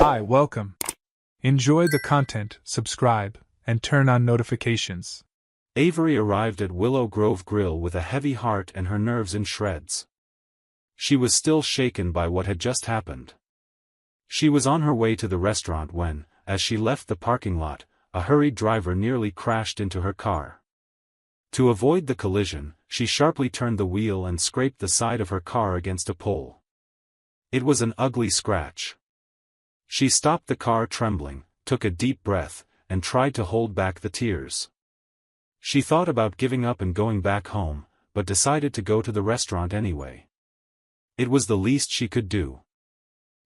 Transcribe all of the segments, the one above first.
Hi, welcome. Enjoy the content, subscribe, and turn on notifications. Avery arrived at Willow Grove Grill with a heavy heart and her nerves in shreds. She was still shaken by what had just happened. She was on her way to the restaurant when, as she left the parking lot, a hurried driver nearly crashed into her car. To avoid the collision, she sharply turned the wheel and scraped the side of her car against a pole. It was an ugly scratch. She stopped the car trembling, took a deep breath, and tried to hold back the tears. She thought about giving up and going back home, but decided to go to the restaurant anyway. It was the least she could do.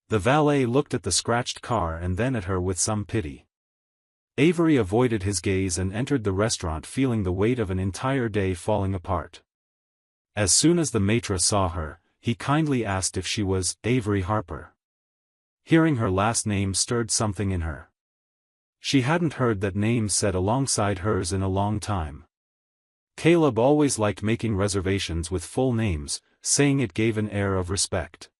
The valet looked at the scratched car and then at her with some pity. Avery avoided his gaze and entered the restaurant feeling the weight of an entire day falling apart. As soon as the maitre saw her, he kindly asked if she was Avery Harper. Hearing her last name stirred something in her. She hadn't heard that name said alongside hers in a long time. Caleb always liked making reservations with full names, saying it gave an air of respect.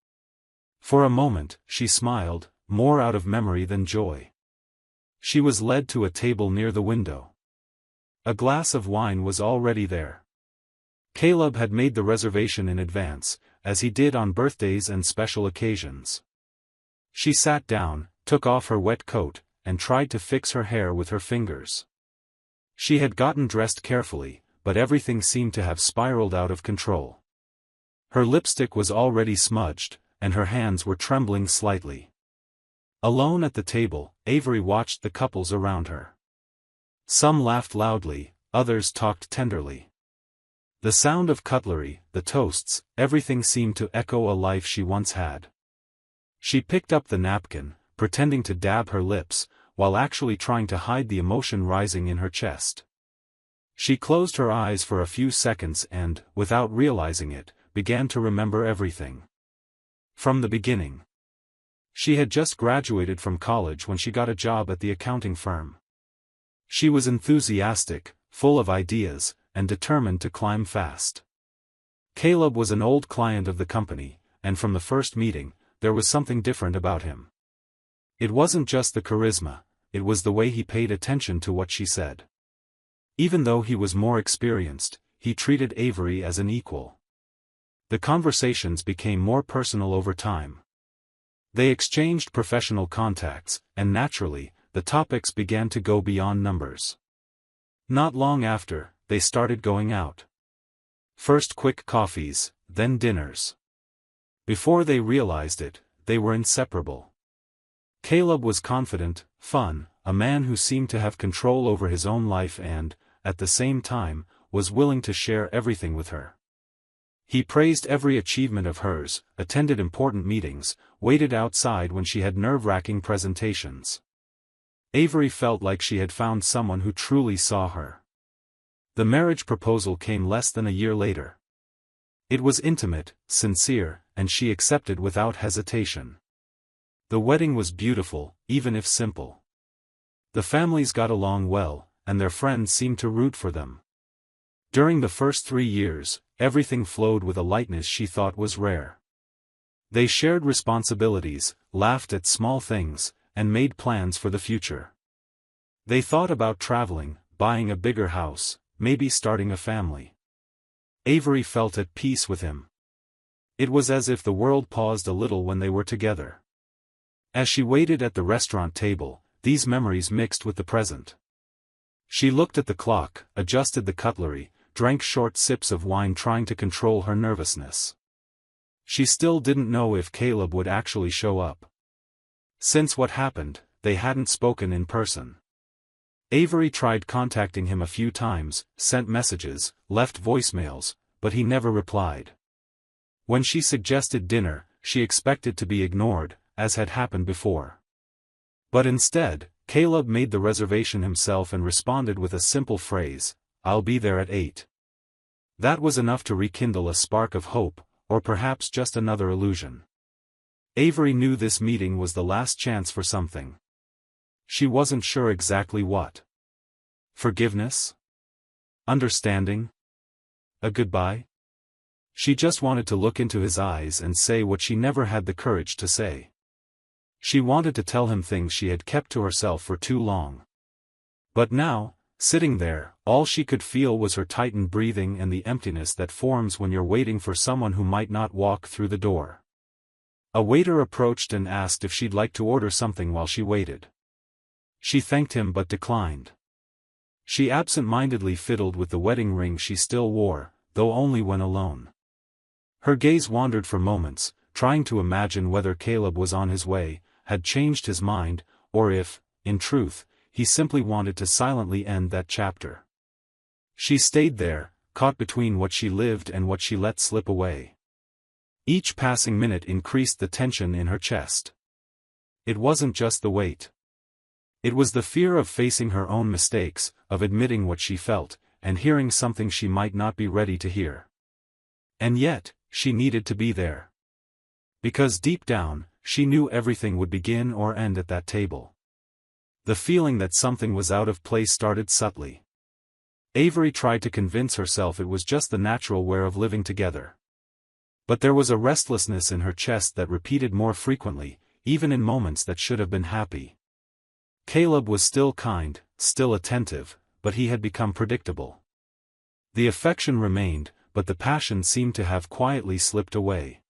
For a moment, she smiled, more out of memory than joy. She was led to a table near the window. A glass of wine was already there. Caleb had made the reservation in advance, as he did on birthdays and special occasions. She sat down, took off her wet coat, and tried to fix her hair with her fingers. She had gotten dressed carefully, but everything seemed to have spiraled out of control. Her lipstick was already smudged, and her hands were trembling slightly. Alone at the table, Avery watched the couples around her. Some laughed loudly, others talked tenderly. The sound of cutlery, the toasts, everything seemed to echo a life she once had. She picked up the napkin, pretending to dab her lips, while actually trying to hide the emotion rising in her chest. She closed her eyes for a few seconds and, without realizing it, began to remember everything. From the beginning. She had just graduated from college when she got a job at the accounting firm. She was enthusiastic, full of ideas, and determined to climb fast. Caleb was an old client of the company, and from the first meeting, there was something different about him. It wasn't just the charisma, it was the way he paid attention to what she said. Even though he was more experienced, he treated Avery as an equal. The conversations became more personal over time. They exchanged professional contacts, and naturally, the topics began to go beyond numbers. Not long after, they started going out. First quick coffees, then dinners. Before they realized it, they were inseparable. Caleb was confident, fun, a man who seemed to have control over his own life and, at the same time, was willing to share everything with her. He praised every achievement of hers, attended important meetings, waited outside when she had nerve-wracking presentations. Avery felt like she had found someone who truly saw her. The marriage proposal came less than a year later. It was intimate, sincere, and she accepted without hesitation. The wedding was beautiful, even if simple. The families got along well, and their friends seemed to root for them. During the first 3 years, everything flowed with a lightness she thought was rare. They shared responsibilities, laughed at small things, and made plans for the future. They thought about traveling, buying a bigger house, maybe starting a family. Avery felt at peace with him. It was as if the world paused a little when they were together. As she waited at the restaurant table, these memories mixed with the present. She looked at the clock, adjusted the cutlery, drank short sips of wine trying to control her nervousness. She still didn't know if Caleb would actually show up. Since what happened, they hadn't spoken in person. Avery tried contacting him a few times, sent messages, left voicemails, but he never replied. When she suggested dinner, she expected to be ignored, as had happened before. But instead, Caleb made the reservation himself and responded with a simple phrase, "I'll be there at 8." That was enough to rekindle a spark of hope, or perhaps just another illusion. Avery knew this meeting was the last chance for something. She wasn't sure exactly what. Forgiveness? Understanding? A goodbye? She just wanted to look into his eyes and say what she never had the courage to say. She wanted to tell him things she had kept to herself for too long. But now, sitting there, all she could feel was her tightened breathing and the emptiness that forms when you're waiting for someone who might not walk through the door. A waiter approached and asked if she'd like to order something while she waited. She thanked him but declined. She absent-mindedly fiddled with the wedding ring she still wore, though only when alone. Her gaze wandered for moments, trying to imagine whether Caleb was on his way, had changed his mind, or if, in truth, he simply wanted to silently end that chapter. She stayed there, caught between what she lived and what she let slip away. Each passing minute increased the tension in her chest. It wasn't just the weight. It was the fear of facing her own mistakes, of admitting what she felt, and hearing something she might not be ready to hear. And yet, she needed to be there. Because deep down, she knew everything would begin or end at that table. The feeling that something was out of place started subtly. Avery tried to convince herself it was just the natural way of living together. But there was a restlessness in her chest that repeated more frequently, even in moments that should have been happy. Caleb was still kind, still attentive, but he had become predictable. The affection remained, but the passion seemed to have quietly slipped away.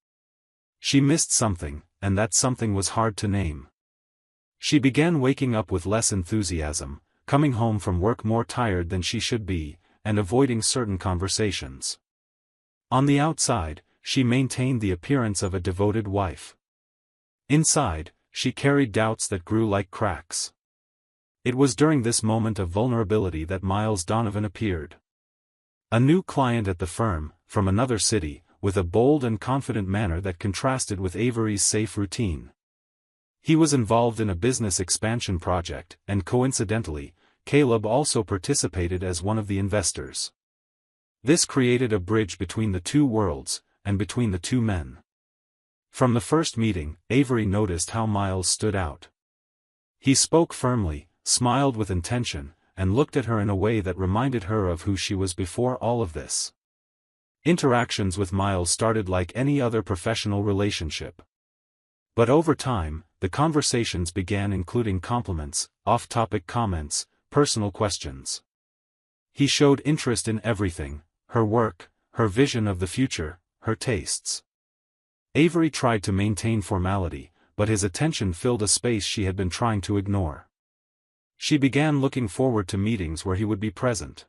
She missed something, and that something was hard to name. She began waking up with less enthusiasm, coming home from work more tired than she should be, and avoiding certain conversations. On the outside, she maintained the appearance of a devoted wife. Inside, she carried doubts that grew like cracks. It was during this moment of vulnerability that Miles Donovan appeared. A new client at the firm, from another city, with a bold and confident manner that contrasted with Avery's safe routine. He was involved in a business expansion project, and coincidentally, Caleb also participated as one of the investors. This created a bridge between the two worlds, and between the two men. From the first meeting, Avery noticed how Miles stood out. He spoke firmly, smiled with intention, and looked at her in a way that reminded her of who she was before all of this. Interactions with Miles started like any other professional relationship. But over time, the conversations began including compliments, off-topic comments, personal questions. He showed interest in everything, her work, her vision of the future, her tastes. Avery tried to maintain formality, but his attention filled a space she had been trying to ignore. She began looking forward to meetings where he would be present.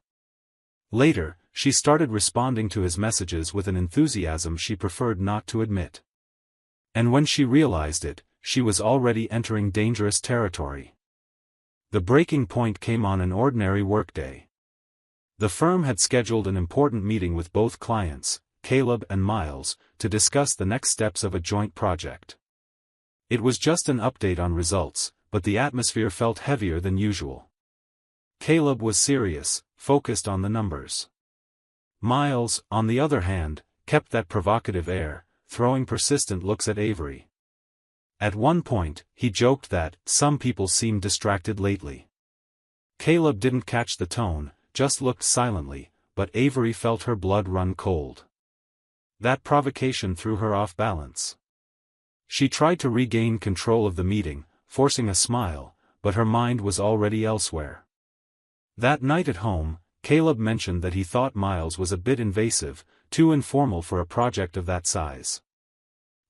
Later, she started responding to his messages with an enthusiasm she preferred not to admit. And when she realized it, she was already entering dangerous territory. The breaking point came on an ordinary workday. The firm had scheduled an important meeting with both clients, Caleb and Miles, to discuss the next steps of a joint project. It was just an update on results, but the atmosphere felt heavier than usual. Caleb was serious, focused on the numbers. Miles, on the other hand, kept that provocative air, throwing persistent looks at Avery. At one point, he joked that, some people seemed distracted lately. Caleb didn't catch the tone, just looked silently, but Avery felt her blood run cold. That provocation threw her off balance. She tried to regain control of the meeting, forcing a smile, but her mind was already elsewhere. That night at home, Caleb mentioned that he thought Miles was a bit invasive, too informal for a project of that size.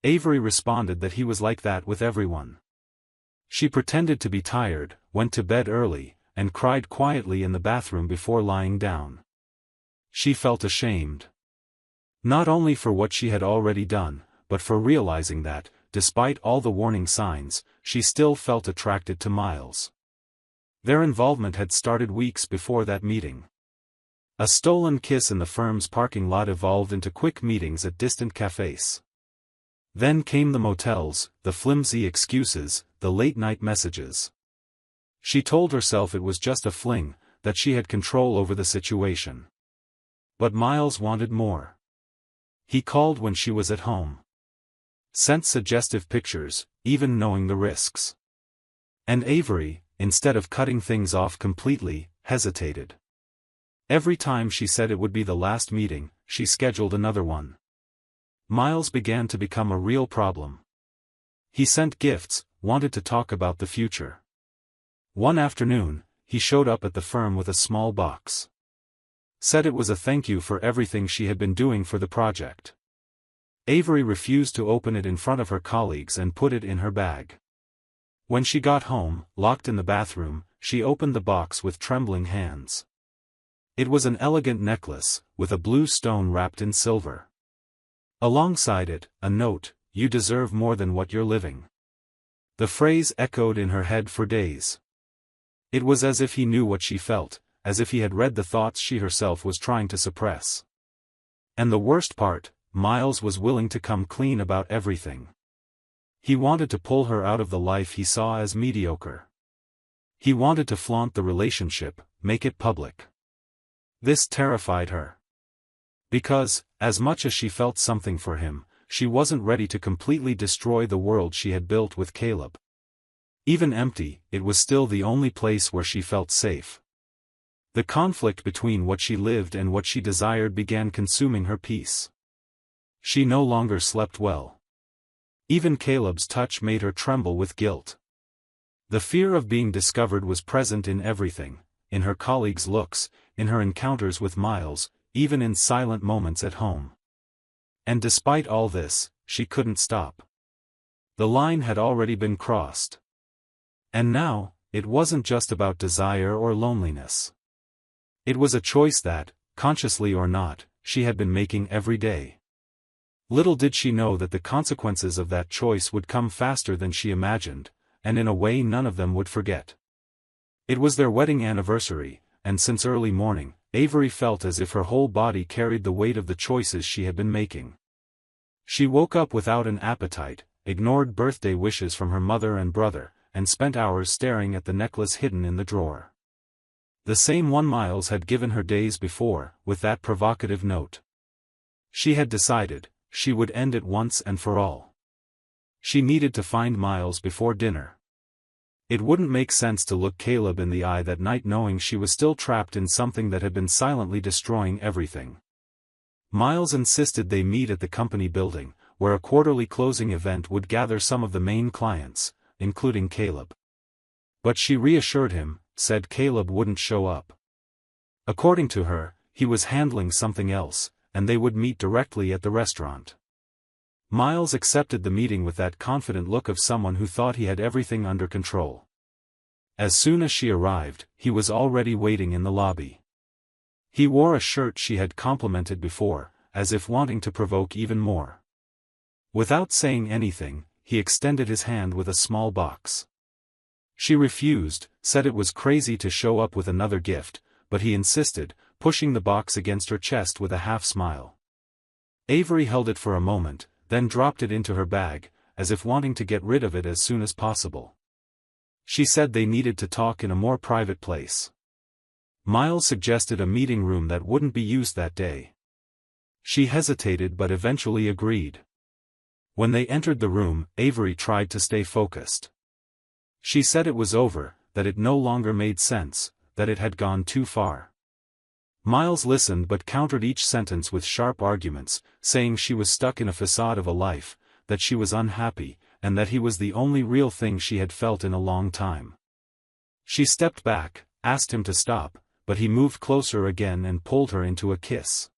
Avery responded that he was like that with everyone. She pretended to be tired, went to bed early, and cried quietly in the bathroom before lying down. She felt ashamed. Not only for what she had already done, but for realizing that, despite all the warning signs, she still felt attracted to Miles. Their involvement had started weeks before that meeting. A stolen kiss in the firm's parking lot evolved into quick meetings at distant cafes. Then came the motels, the flimsy excuses, the late-night messages. She told herself it was just a fling, that she had control over the situation. But Miles wanted more. He called when she was at home. Sent suggestive pictures, even knowing the risks. And Avery, instead of cutting things off completely, hesitated. Every time she said it would be the last meeting, she scheduled another one. Miles began to become a real problem. He sent gifts, wanted to talk about the future. One afternoon, he showed up at the firm with a small box. Said it was a thank you for everything she had been doing for the project. Avery refused to open it in front of her colleagues and put it in her bag. When she got home, locked in the bathroom, she opened the box with trembling hands. It was an elegant necklace, with a blue stone wrapped in silver. Alongside it, a note, "You deserve more than what you're living." The phrase echoed in her head for days. It was as if he knew what she felt, as if he had read the thoughts she herself was trying to suppress. And the worst part, Miles was willing to come clean about everything. He wanted to pull her out of the life he saw as mediocre. He wanted to flaunt the relationship, make it public. This terrified her. Because, as much as she felt something for him, she wasn't ready to completely destroy the world she had built with Caleb. Even empty, it was still the only place where she felt safe. The conflict between what she lived and what she desired began consuming her peace. She no longer slept well. Even Caleb's touch made her tremble with guilt. The fear of being discovered was present in everything, in her colleagues' looks, in her encounters with Miles, even in silent moments at home. And despite all this, she couldn't stop. The line had already been crossed. And now, it wasn't just about desire or loneliness. It was a choice that, consciously or not, she had been making every day. Little did she know that the consequences of that choice would come faster than she imagined, and in a way none of them would forget. It was their wedding anniversary, and since early morning, Avery felt as if her whole body carried the weight of the choices she had been making. She woke up without an appetite, ignored birthday wishes from her mother and brother, and spent hours staring at the necklace hidden in the drawer. The same one Miles had given her days before, with that provocative note. She had decided, she would end it once and for all. She needed to find Miles before dinner. It wouldn't make sense to look Caleb in the eye that night knowing she was still trapped in something that had been silently destroying everything. Miles insisted they meet at the company building, where a quarterly closing event would gather some of the main clients, including Caleb. But she reassured him, said Caleb wouldn't show up. According to her, he was handling something else, and they would meet directly at the restaurant. Miles accepted the meeting with that confident look of someone who thought he had everything under control. As soon as she arrived, he was already waiting in the lobby. He wore a shirt she had complimented before, as if wanting to provoke even more. Without saying anything, he extended his hand with a small box. She refused, said it was crazy to show up with another gift, but he insisted, pushing the box against her chest with a half-smile. Avery held it for a moment, then dropped it into her bag, as if wanting to get rid of it as soon as possible. She said they needed to talk in a more private place. Miles suggested a meeting room that wouldn't be used that day. She hesitated but eventually agreed. When they entered the room, Avery tried to stay focused. She said it was over, that it no longer made sense, that it had gone too far. Miles listened but countered each sentence with sharp arguments, saying she was stuck in a facade of a life, that she was unhappy, and that he was the only real thing she had felt in a long time. She stepped back, asked him to stop, but he moved closer again and pulled her into a kiss.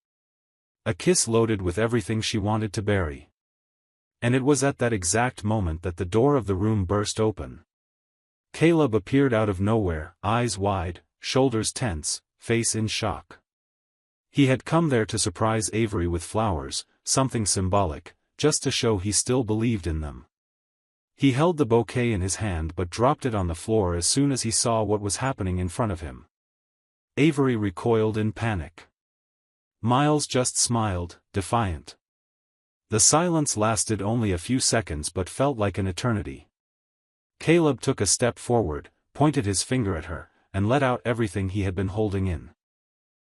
A kiss loaded with everything she wanted to bury. And it was at that exact moment that the door of the room burst open. Caleb appeared out of nowhere, eyes wide, shoulders tense, face in shock. He had come there to surprise Avery with flowers, something symbolic, just to show he still believed in them. He held the bouquet in his hand but dropped it on the floor as soon as he saw what was happening in front of him. Avery recoiled in panic. Miles just smiled, defiant. The silence lasted only a few seconds but felt like an eternity. Caleb took a step forward, pointed his finger at her, and let out everything he had been holding in.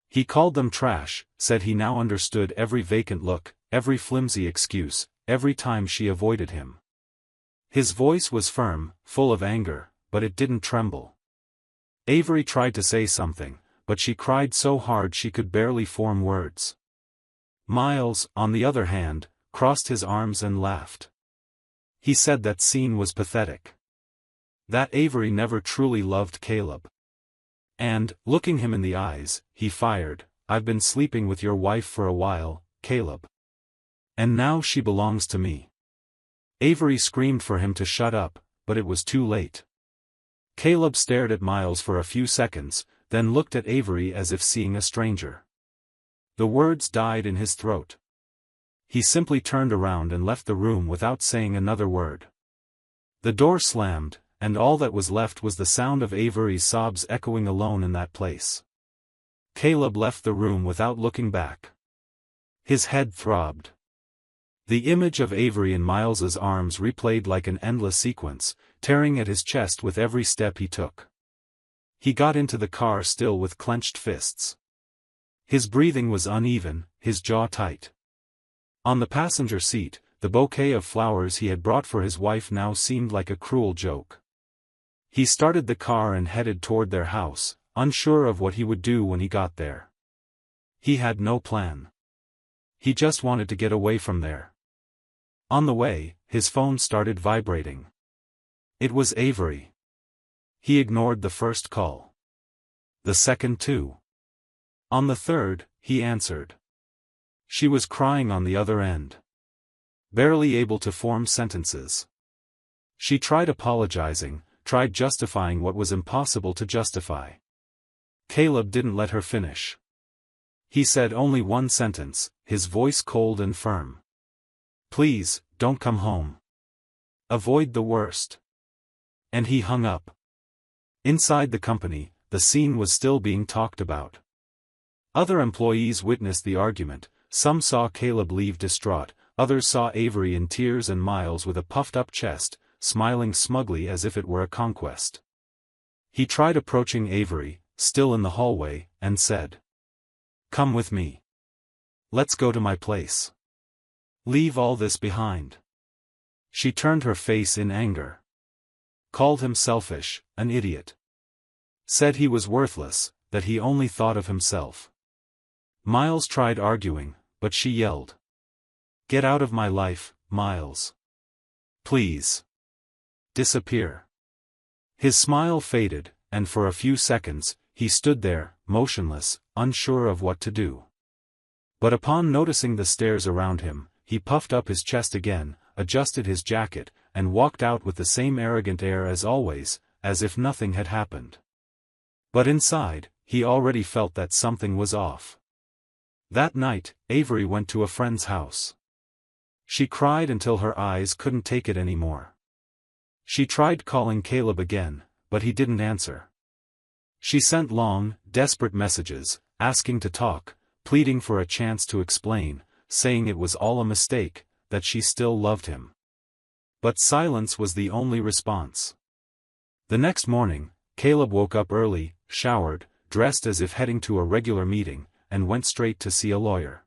He called them trash, said he now understood every vacant look, every flimsy excuse, every time she avoided him. His voice was firm, full of anger, but it didn't tremble. Avery tried to say something, but she cried so hard she could barely form words. Miles, on the other hand, crossed his arms and laughed. He said that scene was pathetic. that Avery never truly loved Caleb. And, looking him in the eyes, he fired, "I've been sleeping with your wife for a while, Caleb. And now she belongs to me." Avery screamed for him to shut up, but it was too late. Caleb stared at Miles for a few seconds, then looked at Avery as if seeing a stranger. The words died in his throat. He simply turned around and left the room without saying another word. The door slammed, and all that was left was the sound of Avery's sobs echoing alone in that place. Caleb left the room without looking back. His head throbbed. The image of Avery in Miles's arms replayed like an endless sequence, tearing at his chest with every step he took. He got into the car still with clenched fists. His breathing was uneven, his jaw tight. On the passenger seat, the bouquet of flowers he had brought for his wife now seemed like a cruel joke. He started the car and headed toward their house, unsure of what he would do when he got there. He had no plan. He just wanted to get away from there. On the way, his phone started vibrating. It was Avery. He ignored the first call. The second too. On the third, he answered. She was crying on the other end. Barely able to form sentences. She tried apologizing, tried justifying what was impossible to justify. Caleb didn't let her finish. He said only one sentence, his voice cold and firm. "Please, don't come home. Avoid the worst." And he hung up. Inside the company, the scene was still being talked about. Other employees witnessed the argument, some saw Caleb leave distraught, others saw Avery in tears and Miles with a puffed-up chest, smiling smugly as if it were a conquest. He tried approaching Avery, still in the hallway, and said, "Come with me. Let's go to my place. Leave all this behind." She turned her face in anger. Called him selfish, an idiot. Said he was worthless, that he only thought of himself. Miles tried arguing, but she yelled. "Get out of my life, Miles. Please. Disappear." His smile faded, and for a few seconds, he stood there, motionless, unsure of what to do. But upon noticing the stares around him, he puffed up his chest again, adjusted his jacket, and walked out with the same arrogant air as always, as if nothing had happened. But inside, he already felt that something was off. That night, Avery went to a friend's house. She cried until her eyes couldn't take it anymore. She tried calling Caleb again, but he didn't answer. She sent long, desperate messages, asking to talk, pleading for a chance to explain, saying it was all a mistake, that she still loved him. But silence was the only response. The next morning, Caleb woke up early, showered, dressed as if heading to a regular meeting, and went straight to see a lawyer.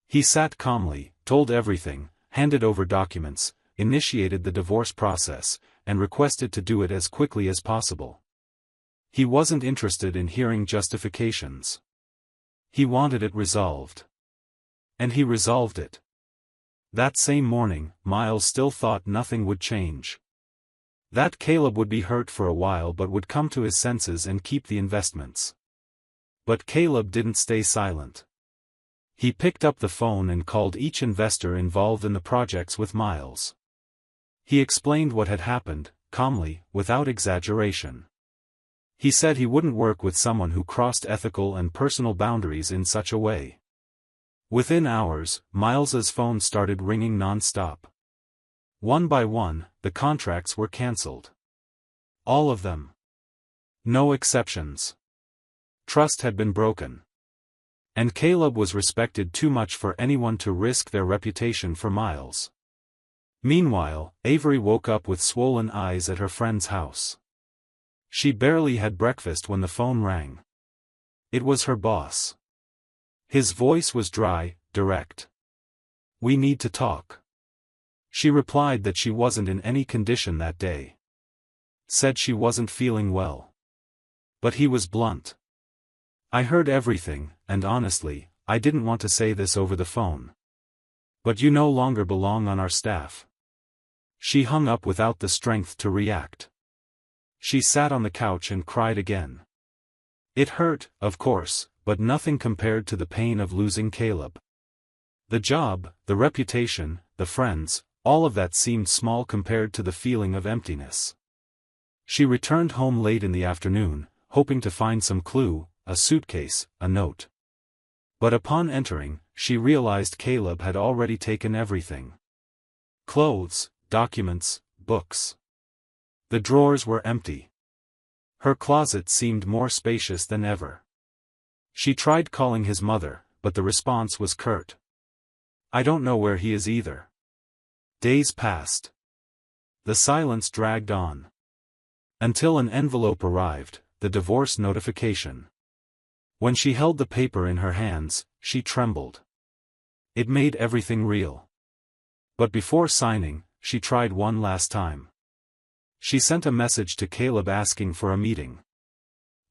He sat calmly, told everything, handed over documents, initiated the divorce process, and requested to do it as quickly as possible. He wasn't interested in hearing justifications. He wanted it resolved. And he resolved it. That same morning, Miles still thought nothing would change. That Caleb would be hurt for a while but would come to his senses and keep the investments. But Caleb didn't stay silent. He picked up the phone and called each investor involved in the projects with Miles. He explained what had happened, calmly, without exaggeration. He said he wouldn't work with someone who crossed ethical and personal boundaries in such a way. Within hours, Miles's phone started ringing non-stop. One by one, the contracts were cancelled. All of them. No exceptions. Trust had been broken. And Caleb was respected too much for anyone to risk their reputation for Miles. Meanwhile, Avery woke up with swollen eyes at her friend's house. She barely had breakfast when the phone rang. It was her boss. His voice was dry, direct. "We need to talk." She replied that she wasn't in any condition that day. Said she wasn't feeling well. But he was blunt. "I heard everything, and honestly, I didn't want to say this over the phone. But you no longer belong on our staff." She hung up without the strength to react. she sat on the couch and cried again. It hurt, of course, but nothing compared to the pain of losing Caleb. The job, the reputation, the friends, all of that seemed small compared to the feeling of emptiness. She returned home late in the afternoon, hoping to find some clue, a suitcase, a note. But upon entering, she realized Caleb had already taken everything. Clothes, documents, books. The drawers were empty. Her closet seemed more spacious than ever. She tried calling his mother, but the response was curt. I don't know where he is either. Days passed. The silence dragged on. Until an envelope arrived, the divorce notification. When she held the paper in her hands, she trembled. It made everything real. But before signing, she tried one last time. She sent a message to Caleb asking for a meeting.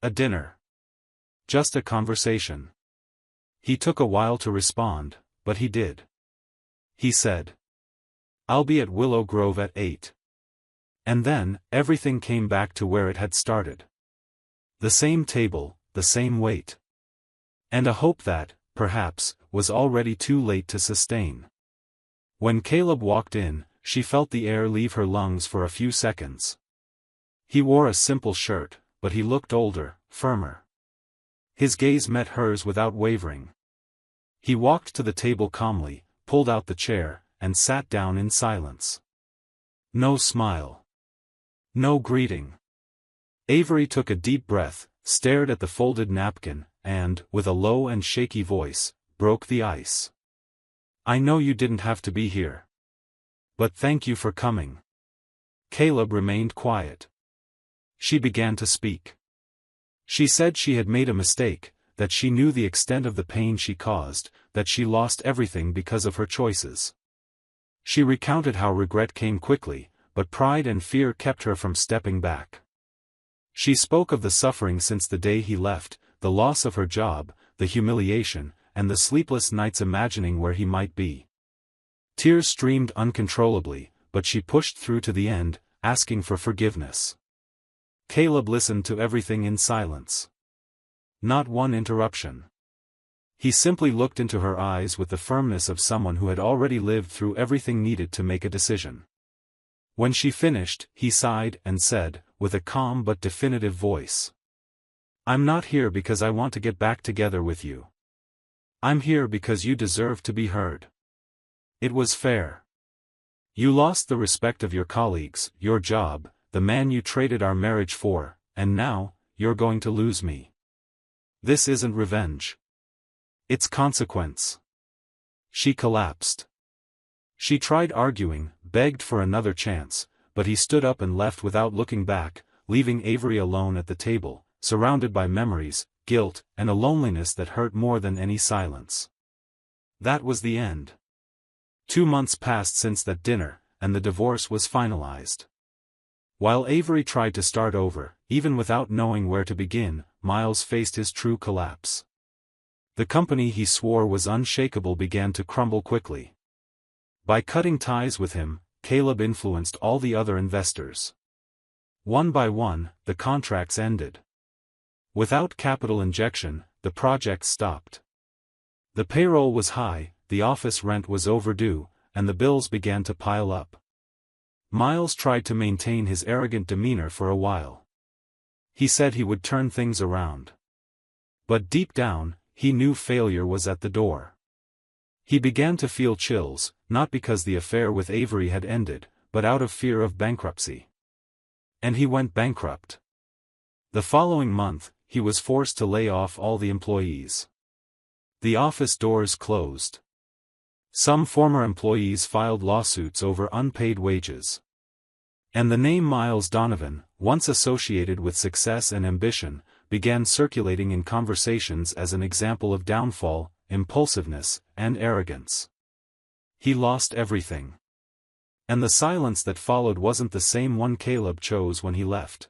A dinner. Just a conversation. He took a while to respond, but he did. He said, I'll be at Willow Grove at 8. And then, everything came back to where it had started. The same table, the same wait. And a hope that, perhaps, was already too late to sustain. When Caleb walked in, she felt the air leave her lungs for a few seconds. He wore a simple shirt, but he looked older, firmer. His gaze met hers without wavering. He walked to the table calmly, pulled out the chair, and sat down in silence. No smile. No greeting. Avery took a deep breath, stared at the folded napkin, and, with a low and shaky voice, broke the ice. I know you didn't have to be here. But thank you for coming. Caleb remained quiet. She began to speak. She said she had made a mistake, that she knew the extent of the pain she caused, that she lost everything because of her choices. She recounted how regret came quickly, but pride and fear kept her from stepping back. She spoke of the suffering since the day he left, the loss of her job, the humiliation, and the sleepless nights imagining where he might be. Tears streamed uncontrollably, but she pushed through to the end, asking for forgiveness. Caleb listened to everything in silence. Not one interruption. He simply looked into her eyes with the firmness of someone who had already lived through everything needed to make a decision. When she finished, he sighed and said, with a calm but definitive voice, I'm not here because I want to get back together with you. I'm here because you deserve to be heard. It was fair. You lost the respect of your colleagues, your job, the man you traded our marriage for, and now, you're going to lose me. This isn't revenge. It's consequence. She collapsed. She tried arguing, begged for another chance, but he stood up and left without looking back, leaving Avery alone at the table, surrounded by memories, guilt, and a loneliness that hurt more than any silence. That was the end. 2 months passed since that dinner, and the divorce was finalized. While Avery tried to start over, even without knowing where to begin, Miles faced his true collapse. The company he swore was unshakable began to crumble quickly. By cutting ties with him, Caleb influenced all the other investors. One by one, the contracts ended. Without capital injection, the project stopped. The payroll was high, the office rent was overdue, and the bills began to pile up. Miles tried to maintain his arrogant demeanor for a while. He said he would turn things around. But deep down, he knew failure was at the door. He began to feel chills, not because the affair with Avery had ended, but out of fear of bankruptcy. And he went bankrupt. The following month, he was forced to lay off all the employees. The office doors closed. Some former employees filed lawsuits over unpaid wages. And the name Miles Donovan, once associated with success and ambition, began circulating in conversations as an example of downfall, impulsiveness, and arrogance. He lost everything. And the silence that followed wasn't the same one Caleb chose when he left.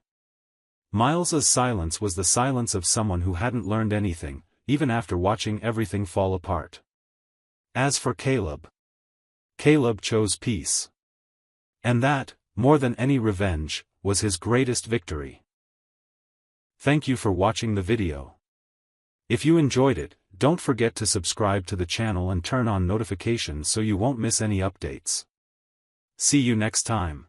Miles's silence was the silence of someone who hadn't learned anything, even after watching everything fall apart. As for Caleb chose peace. And that, more than any revenge, was his greatest victory. Thank you for watching the video. If you enjoyed it, don't forget to subscribe to the channel and turn on notifications so you won't miss any updates. See you next time.